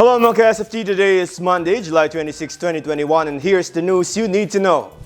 Hello mga ka-SFT, today is Monday, July 26, 2021 and here's the news you need to know.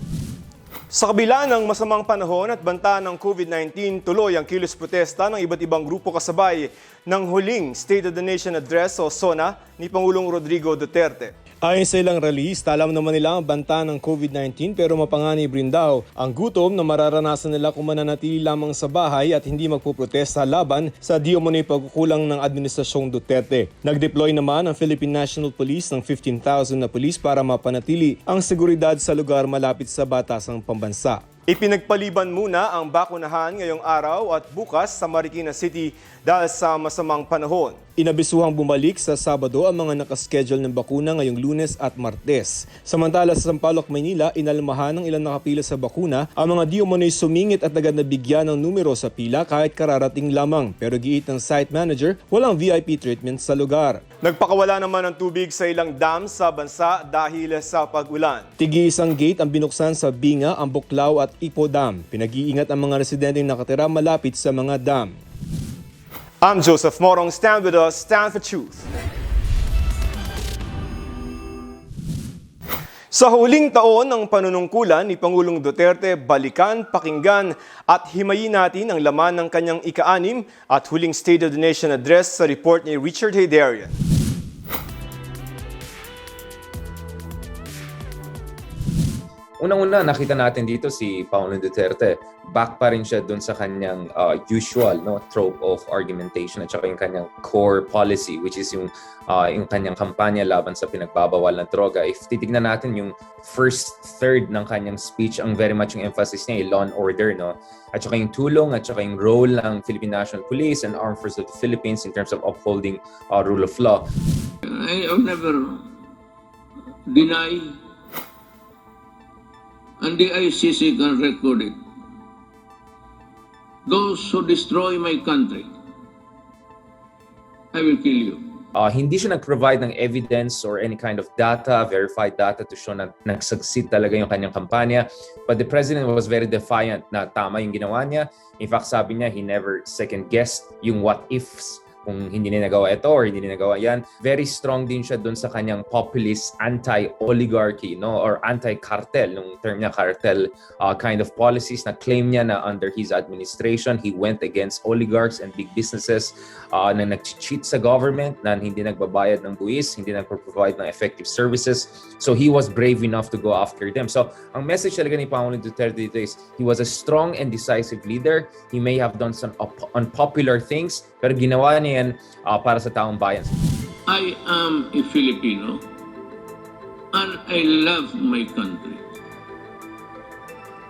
Sa kabila ng masamang panahon at banta ng COVID-19, tuloy ang kilos-protesta ng iba't ibang grupo kasabay ng huling State of the Nation Address o SONA ni Pangulong Rodrigo Duterte. Ayon sa ilang raliyista, alam naman nila ang banta ng COVID-19 pero mapanganib rin daw ang gutom na mararanasan nila kung mananatili lamang sa bahay at hindi magpoprotesta laban sa diumano'y pagkukulang ng administrasyong Duterte. Nag-deploy naman ang Philippine National Police ng 15,000 na pulis para mapanatili ang seguridad sa lugar malapit sa batasang pambansa. Ipinagpaliban muna ang bakunahan ngayong araw at bukas sa Marikina City dahil sa masamang panahon. Inabisuhang bumalik sa Sabado ang mga nakaschedule ng bakuna ngayong Lunes at Martes. Samantala sa Sampaloc, Maynila, inalmahan ng ilang nakapila sa bakuna ang mga diumano'y sumingit at agad nabigyan ng numero sa pila kahit kararating lamang. Pero giit ng site manager, walang VIP treatment sa lugar. Nagpakawala naman ng tubig sa ilang dam sa bansa dahil sa pag-ulan. Tig-iisang gate ang binuksan sa Binga, ang Buklaw at Ipo Dam. Pinag-iingat ang mga residenteng nakatira malapit sa mga dam. I'm Joseph Morong. Stand with us, stand for truth. Sa huling taon ng panunungkulan ni Pangulong Duterte, balikan, pakinggan at himayin natin ang laman ng kanyang ika-6 at huling State of the Nation Address sa report ni Richard Haydarian. Unang-una, nakita natin dito si Pangulong Duterte. Back pa rin siya dun sa kanyang usual trope of argumentation at saka yung kanyang core policy, which is yung kanyang kampanya laban sa pinagbabawal ng droga. If titignan natin yung first third ng kanyang speech, ang very much yung emphasis niya ay law and order, at saka yung tulong at saka yung role ng Philippine National Police and Armed Forces of the Philippines in terms of upholding rule of law. I have never denied, and the ICC can record it, those who destroy my country, I will kill you. Hindi siya nag-provide ng evidence or any kind of data, verified data to show na nag-succeed talaga yung kanyang kampanya. But the president was very defiant na tama yung ginawa niya. In fact, sabi niya, he never second-guessed yung what-ifs kung hindi niya nagawa ito or hindi niya nagawa yan. Very strong din siya dun sa kanyang populist anti-oligarchy or anti-cartel, nung term niya cartel kind of policies na claim niya na under his administration, he went against oligarchs and big businesses na nag-cheat sa government, na hindi nagbabayad ng buwis, hindi nagpo-provide ng effective services. So he was brave enough to go after them. So ang message talaga ni Pangulong Duterte dito is he was a strong and decisive leader. He may have done some unpopular things, pero ginawa niya yan para sa taong bayan. I am a Filipino and I love my country.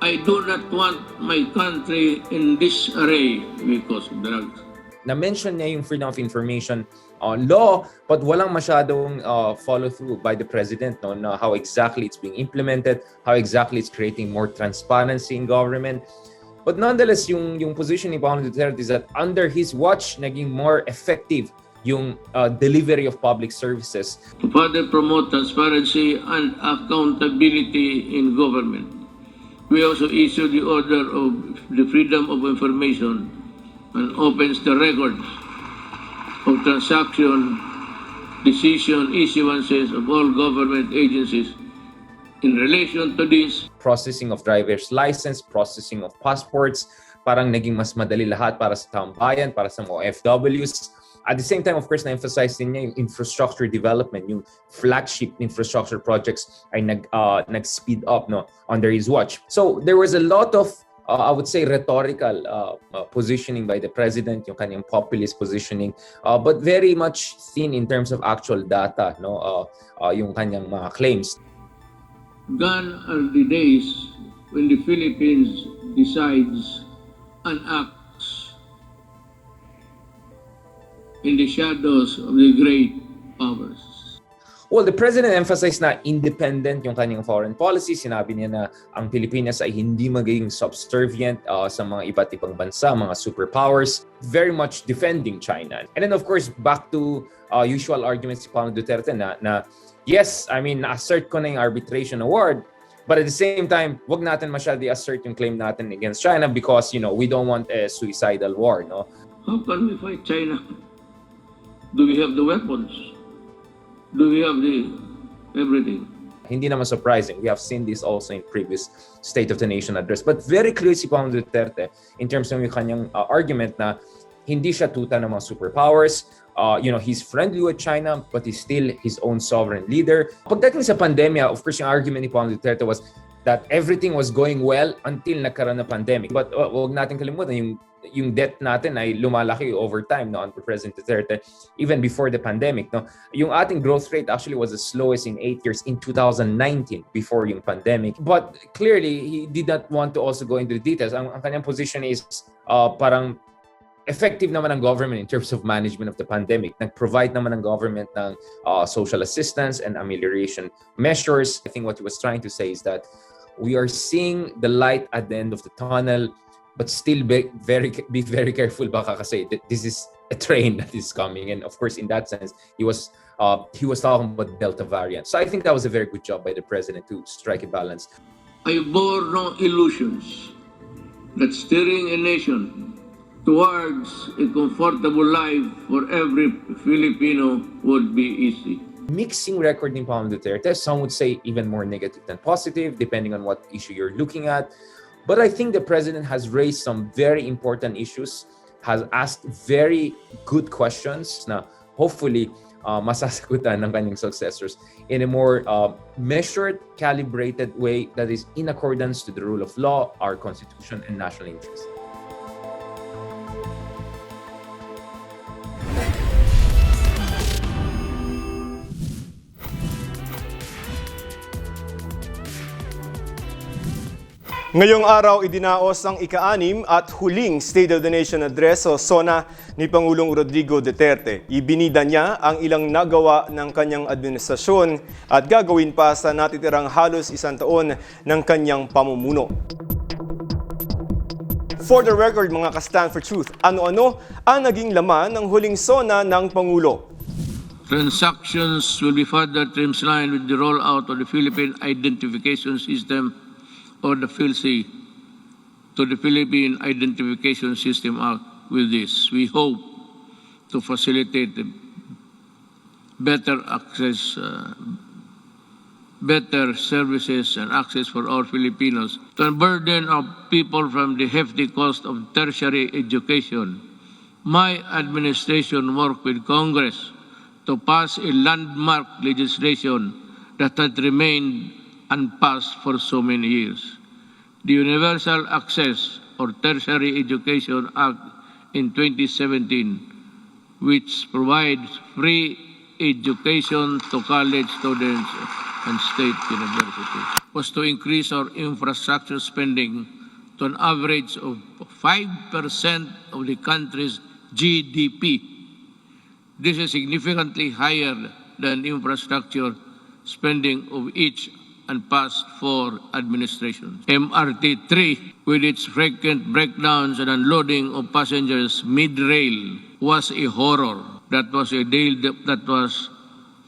I do not want my country in disarray because of drugs. Na-mention niya yung freedom of information law, but walang masyadong follow-through by the president na how exactly it's being implemented, how exactly it's creating more transparency in government. But nonetheless, yung position ni Pangulong Duterte is that under his watch, naging more effective yung delivery of public services. To further promote transparency and accountability in government, we also issued the order of the freedom of information and opens the record of transaction, decision, issuances of all government agencies in relation to this. Processing of driver's license, processing of passports, parang naging mas madali lahat para sa taong bayan, para sa mga OFWs. At the same time, of course, na-emphasize din niya yung infrastructure development, yung flagship infrastructure projects ay nag-speed up under his watch. So there was a lot of I would say rhetorical positioning by the president, yung kanyang populist positioning, but very much thin in terms of actual data, yung kanyang mga claims. Gone are the days when the Philippines decides and acts in the shadows of the great powers. Well, the president emphasized na independent yung kanyang foreign policy. Sinabi niya na ang Pilipinas ay hindi magiging subservient sa mga iba't ibang bansa, mga superpowers, very much defending China. And then of course, back to usual arguments si Pangulong Duterte na yes, I mean, na-assert ko na yung arbitration award, but at the same time, wag natin masyado i-assert yung claim natin against China because, we don't want a suicidal war, How can we fight China? Do we have the weapons? Do we have everything? Hindi naman surprising. We have seen this also in previous State of the Nation address. But very clear si Pangulong Duterte in terms of yung kanyang argument na hindi siya tuta ng mga superpowers. He's friendly with China, but he's still his own sovereign leader. Pagdating sa pandemya, of course, yung argument ni Pangulong Duterte was that everything was going well until nagkaroon ng pandemic. But huwag natin kalimutan, yung debt natin ay lumalaki over time, no, under President Duterte, even before the pandemic. No? Yung ating growth rate actually was the slowest in 8 years in 2019, before yung pandemic. But clearly, he did not want to also go into the details. Ang kanyang position is parang effective naman ang government in terms of management of the pandemic. Nag-provide naman ang government ng social assistance and amelioration measures. I think what he was trying to say is that we are seeing the light at the end of the tunnel, but still be very careful baka kasi this is a train that is coming. And of course, in that sense, he was talking about Delta variant. So I think that was a very good job by the president to strike a balance. I bore no illusions that steering a nation towards a comfortable life for every Filipino would be easy. Mixing record ni Pangulong Duterte. Some would say even more negative than positive, depending on what issue you're looking at. But I think the president has raised some very important issues, has asked very good questions na hopefully masasagutan ng kanyang successors in a more measured, calibrated way that is in accordance to the rule of law, our constitution, and national interest. Ngayong araw, idinaos ang ika-6 at huling State of the Nation Address o SONA ni Pangulong Rodrigo Duterte. Ibinida niya ang ilang nagawa ng kanyang administrasyon at gagawin pa sa natitirang halos isang taon ng kanyang pamumuno. For the record, mga ka-Stand for Truth, ano-ano ang naging laman ng huling SONA ng Pangulo? Transactions will be further streamlined with the rollout of the Philippine Identification System or the PhilSy to the Philippine Identification System Act. With this, we hope to facilitate better access, better services and access for all Filipinos, to unburden of people from the hefty cost of tertiary education. My administration worked with Congress to pass a landmark legislation that had remained unpassed for so many years. The Universal Access or Tertiary Education Act in 2017, which provides free education to college students and state universities, was to increase our infrastructure spending to an average of 5% of the country's GDP. This is significantly higher than infrastructure spending of each and past 4 administrations. MRT-3, with its frequent breakdowns and unloading of passengers mid-rail, was a horror. That was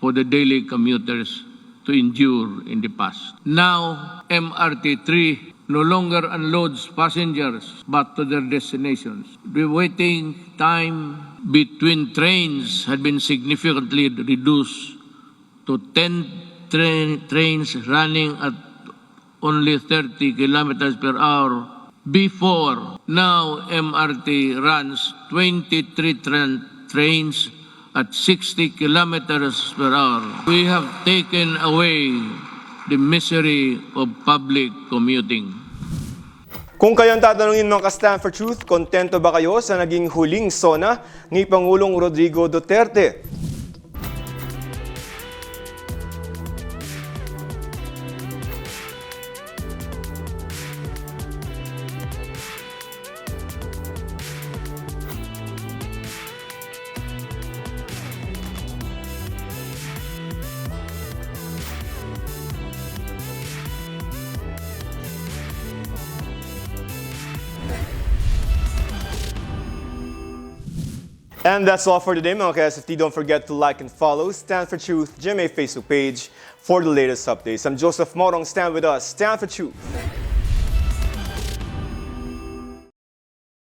for the daily commuters to endure in the past. Now, MRT-3 no longer unloads passengers but to their destinations. The waiting time between trains had been significantly reduced to 10 trains running at only 30 kilometers per hour before. Now MRT runs 23 trains at 60 kilometers per hour. We have taken away the misery of public commuting. Kung kayong tatanungin mga ka-Stand for Truth, kontento ba kayo sa naging huling SONA ni Pangulong Rodrigo Duterte? And that's all for today, mga ka-SFT. Don't forget to like and follow Stand for Truth GMA Facebook page for the latest updates. I'm Joseph Morong. Stand with us. Stand for Truth.